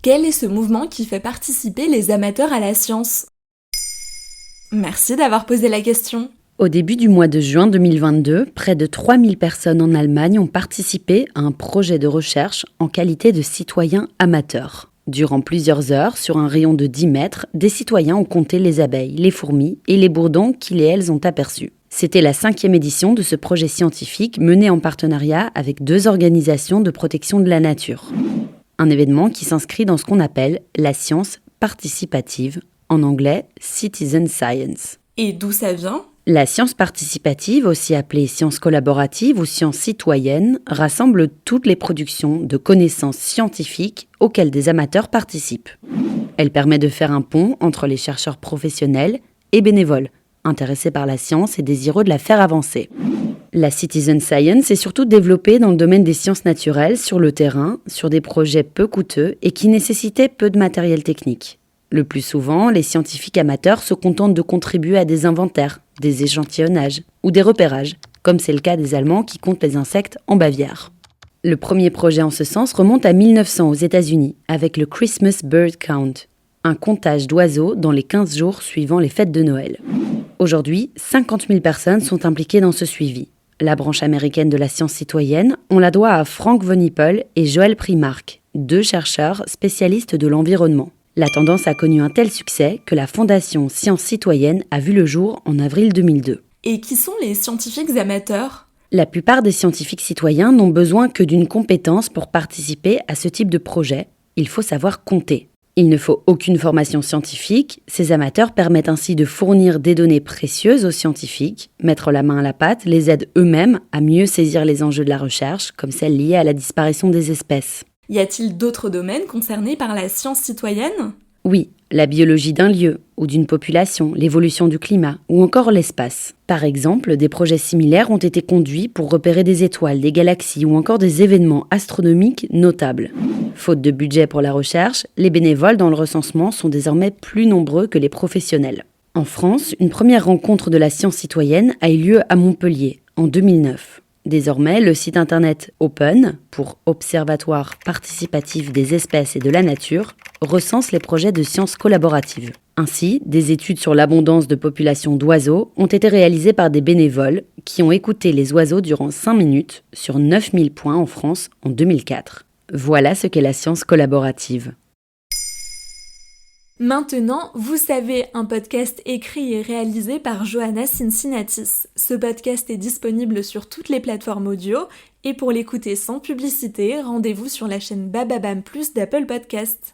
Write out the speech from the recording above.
Quel est ce mouvement qui fait participer les amateurs à la science ? Merci d'avoir posé la question. Au début du mois de juin 2022, près de 3000 personnes en Allemagne ont participé à un projet de recherche en qualité de citoyens amateurs. Durant plusieurs heures, sur un rayon de 10 mètres, des citoyens ont compté les abeilles, les fourmis et les bourdons qu'ils et elles ont aperçus. C'était la 5e édition de ce projet scientifique mené en partenariat avec 2 organisations de protection de la nature. Un événement qui s'inscrit dans ce qu'on appelle la science participative, en anglais Citizen Science. Et d'où ça vient ? La science participative, aussi appelée science collaborative ou science citoyenne, rassemble toutes les productions de connaissances scientifiques auxquelles des amateurs participent. Elle permet de faire un pont entre les chercheurs professionnels et bénévoles, intéressés par la science et désireux de la faire avancer. La Citizen Science est surtout développée dans le domaine des sciences naturelles, sur le terrain, sur des projets peu coûteux et qui nécessitaient peu de matériel technique. Le plus souvent, les scientifiques amateurs se contentent de contribuer à des inventaires, des échantillonnages ou des repérages, comme c'est le cas des Allemands qui comptent les insectes en Bavière. Le premier projet en ce sens remonte à 1900 aux États-Unis, avec le Christmas Bird Count, un comptage d'oiseaux dans les 15 jours suivant les fêtes de Noël. Aujourd'hui, 50 000 personnes sont impliquées dans ce suivi. La branche américaine de la science citoyenne, on la doit à Frank von Hippel et Joël Primark, 2 chercheurs spécialistes de l'environnement. La tendance a connu un tel succès que la fondation Science Citoyenne a vu le jour en avril 2002. Et qui sont les scientifiques amateurs ? La plupart des scientifiques citoyens n'ont besoin que d'une compétence pour participer à ce type de projet. Il faut savoir compter. Il ne faut aucune formation scientifique. Ces amateurs permettent ainsi de fournir des données précieuses aux scientifiques, mettre la main à la pâte, les aident eux-mêmes à mieux saisir les enjeux de la recherche, comme celles liées à la disparition des espèces. Y a-t-il d'autres domaines concernés par la science citoyenne ? Oui, la biologie d'un lieu ou d'une population, l'évolution du climat ou encore l'espace. Par exemple, des projets similaires ont été conduits pour repérer des étoiles, des galaxies ou encore des événements astronomiques notables. Faute de budget pour la recherche, les bénévoles dans le recensement sont désormais plus nombreux que les professionnels. En France, une première rencontre de la science citoyenne a eu lieu à Montpellier en 2009. Désormais, le site internet Open, pour Observatoire participatif des espèces et de la nature, recense les projets de sciences collaboratives. Ainsi, des études sur l'abondance de populations d'oiseaux ont été réalisées par des bénévoles qui ont écouté les oiseaux durant 5 minutes sur 9000 points en France en 2004. Voilà ce qu'est la science collaborative. Maintenant, vous savez, un podcast écrit et réalisé par Johanna Cincinnatis. Ce podcast est disponible sur toutes les plateformes audio et pour l'écouter sans publicité, rendez-vous sur la chaîne Bababam Plus d'Apple Podcasts.